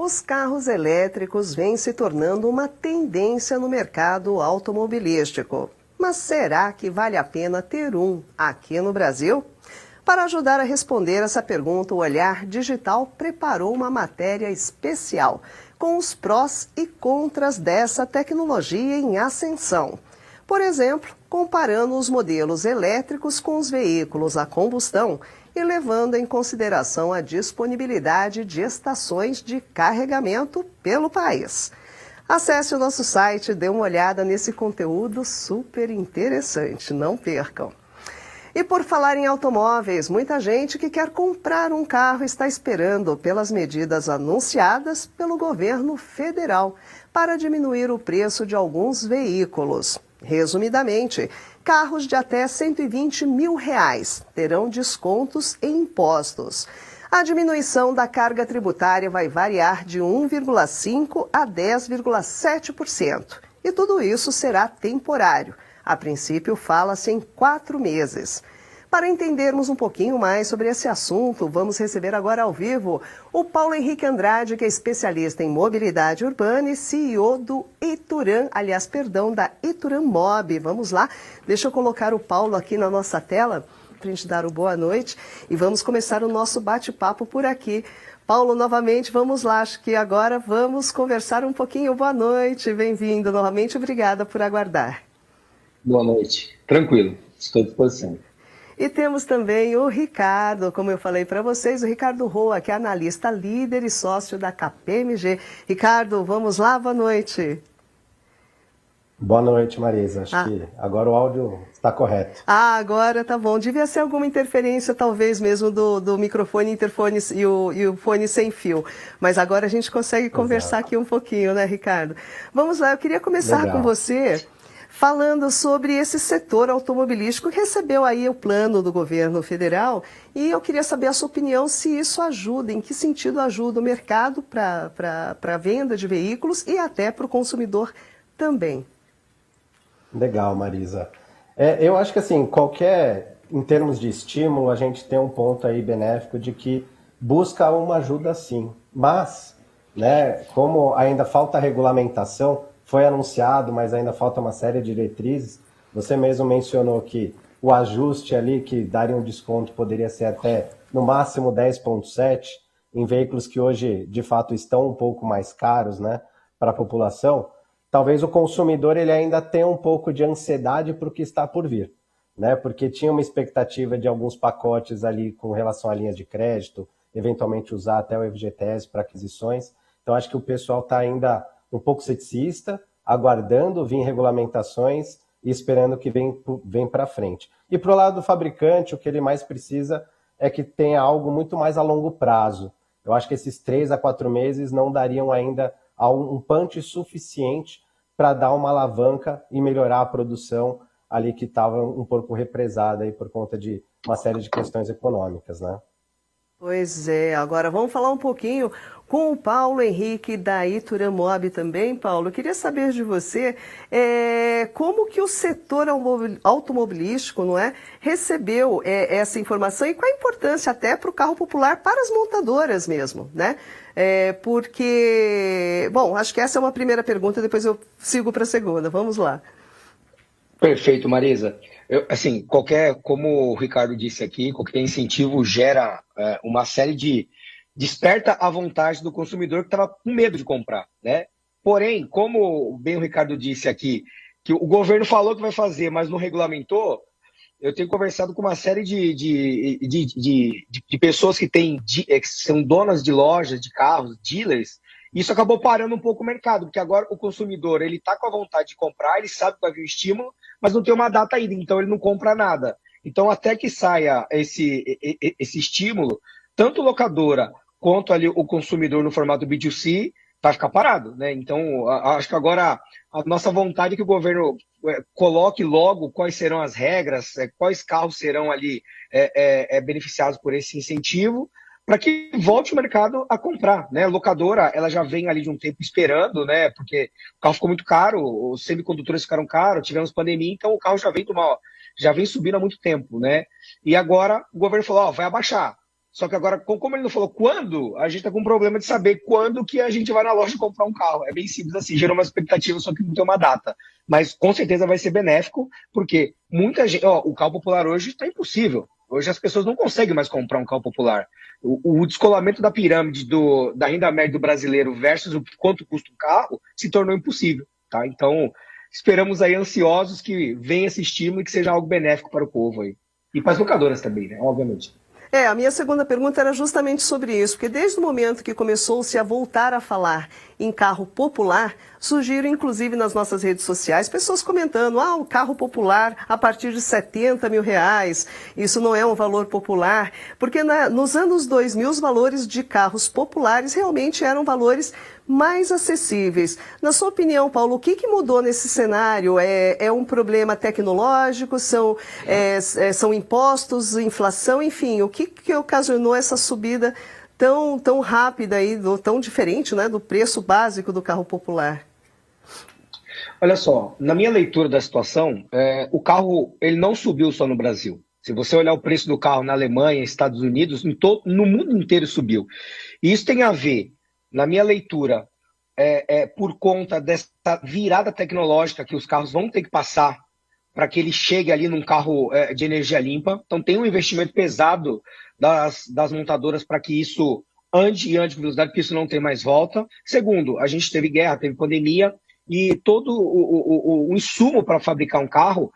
Os carros elétricos vêm se tornando uma tendência no mercado automobilístico. Mas será que vale a pena ter um aqui no Brasil? Para ajudar a responder essa pergunta, o Olhar Digital preparou uma matéria especial com os prós e contras dessa tecnologia em ascensão. Por exemplo, comparando os modelos elétricos com os veículos a combustão e levando em consideração a disponibilidade de estações de carregamento pelo país. Acesse o nosso site e dê uma olhada nesse conteúdo super interessante, não percam. E por falar em automóveis, muita gente que quer comprar um carro está esperando pelas medidas anunciadas pelo governo federal para diminuir o preço de alguns veículos. Resumidamente, carros de até R$120 mil terão descontos em impostos. A diminuição da carga tributária vai variar de 1,5% a 10,7%. E tudo isso será temporário. A princípio, fala-se em 4 meses. Para entendermos um pouquinho mais sobre esse assunto, vamos receber agora ao vivo o Paulo Henrique Andrade, que é especialista em mobilidade urbana e CEO da Ituran Mob. Vamos lá, deixa eu colocar o Paulo aqui na nossa tela para a gente dar o boa noite e vamos começar o nosso bate-papo por aqui. Paulo, novamente, vamos lá, acho que agora vamos conversar um pouquinho. Boa noite, bem-vindo novamente, obrigada por aguardar. Boa noite, tranquilo, estou à disposição. E temos também o Ricardo, como eu falei para vocês, o Ricardo Roa, que é analista líder e sócio da KPMG. Ricardo, vamos lá, boa noite. Boa noite, Marisa. Acho que agora o áudio está correto. Agora tá bom. Devia ser alguma interferência, talvez mesmo, do microfone, interfone e o fone sem fio. Mas agora a gente consegue conversar aqui um pouquinho, né, Ricardo? Vamos lá, eu queria começar com você falando sobre esse setor automobilístico que recebeu aí o plano do governo federal e eu queria saber a sua opinião se isso ajuda, em que sentido ajuda o mercado para a venda de veículos e até para o consumidor também. Legal, Marisa. Eu acho que assim, em termos de estímulo, a gente tem um ponto aí benéfico de que busca uma ajuda sim, mas, né, como ainda falta regulamentação, foi anunciado, mas ainda falta uma série de diretrizes. Você mesmo mencionou que o ajuste ali, que daria um desconto, poderia ser até, no máximo, 10,7%, em veículos que hoje, de fato, estão um pouco mais caros, né, para a população. Talvez o consumidor ele ainda tenha um pouco de ansiedade para o que está por vir, né, porque tinha uma expectativa de alguns pacotes ali com relação à linha de crédito, eventualmente usar até o FGTS para aquisições. Então, acho que o pessoal está ainda um pouco ceticista, aguardando vir regulamentações e esperando que vem para frente. E para o lado do fabricante, o que ele mais precisa é que tenha algo muito mais a longo prazo. Eu acho que esses 3 a 4 meses não dariam ainda um punch suficiente para dar uma alavanca e melhorar a produção ali que estava um pouco represada aí por conta de uma série de questões econômicas, né? Pois é, agora vamos falar um pouquinho com o Paulo Henrique da Ituran Mob também. Paulo, eu queria saber de você como que o setor automobilístico, não é, recebeu essa informação e qual a importância até para o carro popular, para as montadoras mesmo, né? Porque, bom, acho que essa é uma primeira pergunta, depois eu sigo para a segunda. Vamos lá. Perfeito, Marisa. Como o Ricardo disse aqui, qualquer incentivo gera uma série de... desperta a vontade do consumidor que estava com medo de comprar, né? Porém, como bem o Ricardo disse aqui, que o governo falou que vai fazer, mas não regulamentou, eu tenho conversado com uma série de pessoas que são donas de lojas, de carros, dealers. Isso acabou parando um pouco o mercado, porque agora o consumidor ele está com a vontade de comprar, ele sabe que vai vir o estímulo, mas não tem uma data ainda, então ele não compra nada. Então, até que saia esse estímulo, tanto locadora quanto ali o consumidor no formato B2C vai ficar parado, né? Então, acho que agora a nossa vontade é que o governo coloque logo quais serão as regras, quais carros serão ali beneficiados por esse incentivo, para que volte o mercado a comprar, né? A locadora, ela já vem ali de um tempo esperando, né? Porque o carro ficou muito caro, os semicondutores ficaram caros, tivemos pandemia, então o carro já vem subindo há muito tempo, né? E agora o governo falou, vai abaixar. Só que agora, como ele não falou quando, a gente está com um problema de saber quando que a gente vai na loja comprar um carro. É bem simples assim, gerou uma expectativa, só que não tem uma data. Mas com certeza vai ser benéfico, porque muita gente. Ó, o carro popular hoje está impossível. Hoje as pessoas não conseguem mais comprar um carro popular. O descolamento da pirâmide da renda média do brasileiro versus o quanto custa um carro se tornou impossível. Tá? Então, esperamos aí ansiosos que venha esse estímulo e que seja algo benéfico para o povo aí. E para as locadoras também, né? Obviamente. A minha segunda pergunta era justamente sobre isso, porque desde o momento que começou-se a voltar a falar em carro popular, surgiram inclusive nas nossas redes sociais pessoas comentando, o carro popular a partir de R$70 mil, isso não é um valor popular, porque nos anos 2000 os valores de carros populares realmente eram valores mais acessíveis. Na sua opinião, Paulo, o que mudou nesse cenário? É um problema tecnológico? São impostos, inflação, enfim, o que ocasionou essa subida tão rápida aí, tão diferente, né, do preço básico do carro popular? Olha só, na minha leitura da situação, o carro ele não subiu só no Brasil. Se você olhar o preço do carro na Alemanha, Estados Unidos, no mundo inteiro subiu. E isso tem a ver, na minha leitura, por conta dessa virada tecnológica que os carros vão ter que passar para que ele chegue ali num carro de energia limpa. Então tem um investimento pesado das montadoras para que isso ande com velocidade, porque isso não tem mais volta. Segundo, a gente teve guerra, teve pandemia, e todo o insumo para fabricar um carro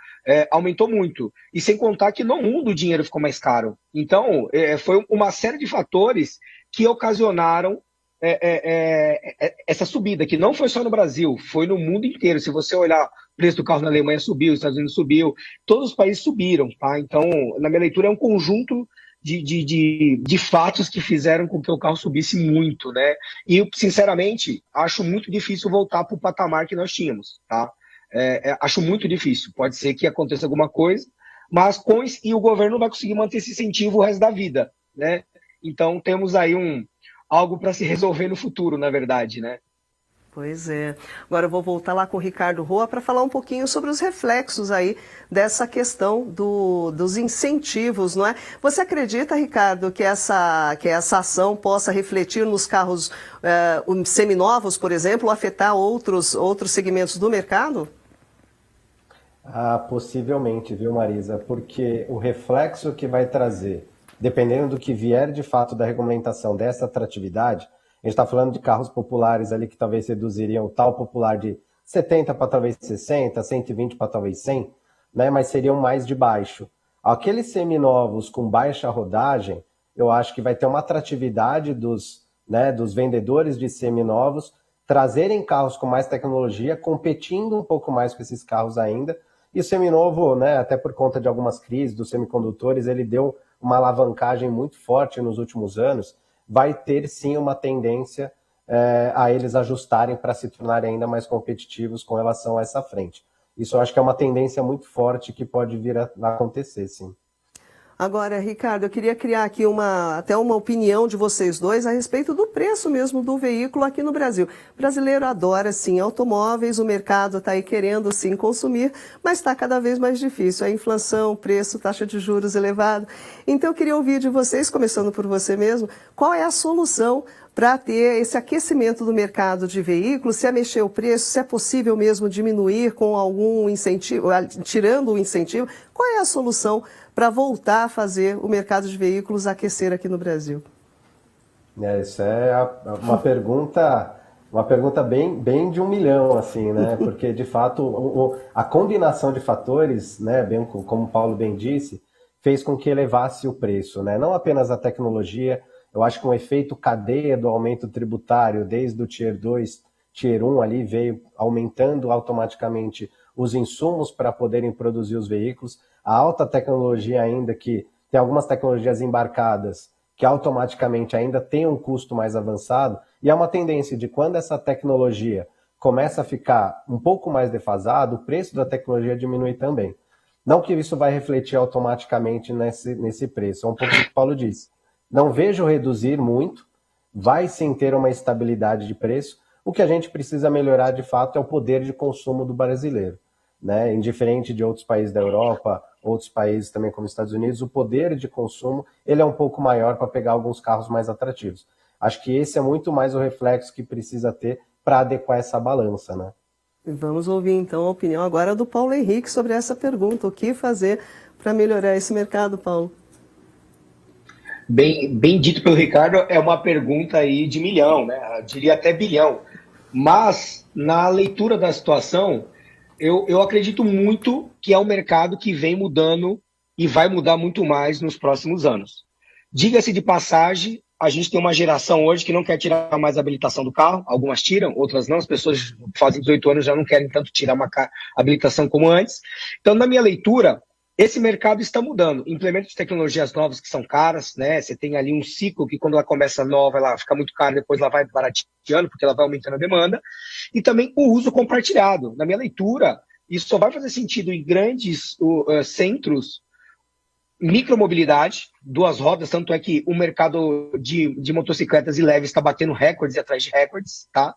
aumentou muito. E sem contar que no mundo o dinheiro ficou mais caro. Então, foi uma série de fatores que ocasionaram essa subida, que não foi só no Brasil, foi no mundo inteiro. Se você olhar, o preço do carro na Alemanha subiu, os Estados Unidos subiu, todos os países subiram, tá? Então, na minha leitura, é um conjunto de fatos que fizeram com que o carro subisse muito, né? E, sinceramente, acho muito difícil voltar para o patamar que nós tínhamos, tá? Acho muito difícil. Pode ser que aconteça alguma coisa, mas e o governo não vai conseguir manter esse incentivo o resto da vida, né? Então, temos aí algo para se resolver no futuro, na verdade, né? Pois é. Agora eu vou voltar lá com o Ricardo Roa para falar um pouquinho sobre os reflexos aí dessa questão dos incentivos, não é? Você acredita, Ricardo, que essa ação possa refletir nos carros seminovos, por exemplo, ou afetar outros segmentos do mercado? Possivelmente, viu, Marisa? Porque o reflexo que vai trazer, dependendo do que vier de fato da regulamentação dessa atratividade, a gente está falando de carros populares ali que talvez reduziriam tal popular de 70 para talvez 60, 120 para talvez 100, né? Mas seriam mais de baixo. Aqueles seminovos com baixa rodagem, eu acho que vai ter uma atratividade dos vendedores de seminovos trazerem carros com mais tecnologia, competindo um pouco mais com esses carros ainda. E o seminovo, né, até por conta de algumas crises dos semicondutores, ele deu uma alavancagem muito forte nos últimos anos, vai ter sim uma tendência a eles ajustarem para se tornarem ainda mais competitivos com relação a essa frente. Isso eu acho que é uma tendência muito forte que pode vir a acontecer, sim. Agora, Ricardo, eu queria criar aqui até uma opinião de vocês dois a respeito do preço mesmo do veículo aqui no Brasil. O brasileiro adora, sim, automóveis, o mercado está aí querendo, sim, consumir, mas está cada vez mais difícil. A inflação, preço, taxa de juros elevada. Então, eu queria ouvir de vocês, começando por você mesmo, qual é a solução para ter esse aquecimento do mercado de veículos, se é mexer o preço, se é possível mesmo diminuir com algum incentivo, tirando o incentivo, qual é a solução para voltar a fazer o mercado de veículos aquecer aqui no Brasil? Isso é uma pergunta bem de 1 milhão, assim, né? Porque, de fato, a combinação de fatores, né, bem como o Paulo bem disse, fez com que elevasse o preço, né? Não apenas a tecnologia. Eu acho que um efeito cadeia do aumento tributário, desde o Tier 2, Tier 1 ali, veio aumentando automaticamente os insumos para poderem produzir os veículos. A alta tecnologia ainda, que tem algumas tecnologias embarcadas, que automaticamente ainda tem um custo mais avançado, e é uma tendência de quando essa tecnologia começa a ficar um pouco mais defasado, o preço da tecnologia diminui também. Não que isso vai refletir automaticamente nesse preço, é um pouco o que o Paulo disse. Não vejo reduzir muito, vai sim ter uma estabilidade de preço. O que a gente precisa melhorar de fato é o poder de consumo do brasileiro, né? Indiferente de outros países da Europa outros países também, como Estados Unidos, o poder de consumo ele é um pouco maior para pegar alguns carros mais atrativos. Acho que esse é muito mais o reflexo que precisa ter para adequar essa balança, né? Vamos ouvir então a opinião agora do Paulo Henrique sobre essa pergunta. O que fazer para melhorar esse mercado, Paulo? Bem dito pelo Ricardo, é uma pergunta aí de milhão, né? Eu diria até bilhão. Mas, na leitura da situação, eu acredito muito que é um mercado que vem mudando e vai mudar muito mais nos próximos anos. Diga-se de passagem, a gente tem uma geração hoje que não quer tirar mais a habilitação do carro. Algumas tiram, outras não. As pessoas que fazem 18 anos já não querem tanto tirar uma habilitação como antes. Então, na minha leitura, esse mercado está mudando. Implemento de tecnologias novas que são caras, né? Você tem ali um ciclo que quando ela começa nova, ela fica muito cara, depois ela vai barateando, porque ela vai aumentando a demanda. E também o uso compartilhado. Na minha leitura, isso só vai fazer sentido em grandes centros, micromobilidade, duas rodas, tanto é que o mercado de motocicletas e leves está batendo recordes e atrás de recordes, tá?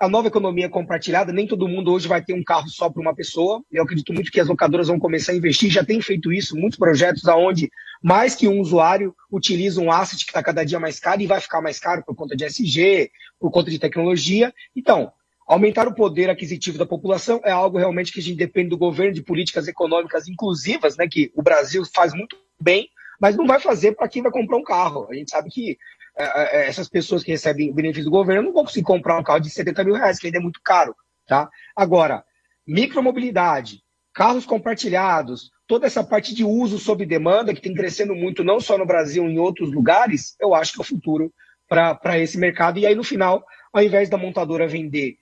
A nova economia compartilhada, nem todo mundo hoje vai ter um carro só para uma pessoa. Eu acredito muito que as locadoras vão começar a investir, já tem feito isso, muitos projetos onde mais que um usuário utiliza um asset que está cada dia mais caro e vai ficar mais caro por conta de SG, por conta de tecnologia. Então, aumentar o poder aquisitivo da população é algo realmente que a gente depende do governo, de políticas econômicas inclusivas, né, que o Brasil faz muito bem, mas não vai fazer para quem vai comprar um carro. A gente sabe que essas pessoas que recebem benefício do governo não vão conseguir comprar um carro de 70 mil reais, que ainda é muito caro. Tá? Agora, micromobilidade, carros compartilhados, toda essa parte de uso sob demanda, que tem crescendo muito, não só no Brasil, em outros lugares, eu acho que é o futuro para esse mercado. E aí, no final, ao invés da montadora vender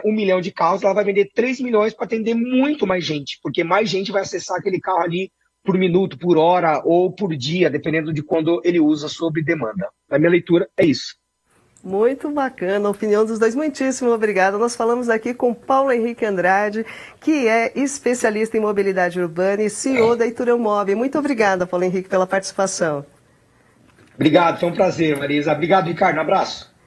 1 milhão de carros, ela vai vender 3 milhões para atender muito mais gente, porque mais gente vai acessar aquele carro ali por minuto, por hora ou por dia, dependendo de quando ele usa sob demanda. A minha leitura é isso. Muito bacana a opinião dos dois, muitíssimo obrigada. Nós falamos aqui com Paulo Henrique Andrade, que é especialista em mobilidade urbana e CEO da Iturão Mob. Muito obrigada, Paulo Henrique, pela participação. Obrigado, foi um prazer, Marisa. Obrigado, Ricardo. Um abraço.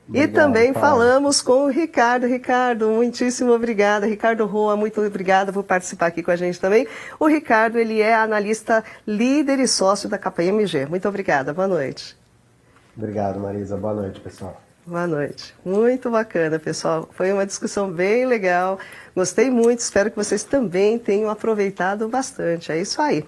Obrigado, e também falamos com o Ricardo. Ricardo, muitíssimo obrigada. Ricardo Roa, muito obrigada por participar aqui com a gente também. O Ricardo, ele é analista líder e sócio da KPMG. Muito obrigada, boa noite. Obrigado, Marisa. Boa noite, pessoal. Boa noite. Muito bacana, pessoal. Foi uma discussão bem legal. Gostei muito. Espero que vocês também tenham aproveitado bastante. É isso aí.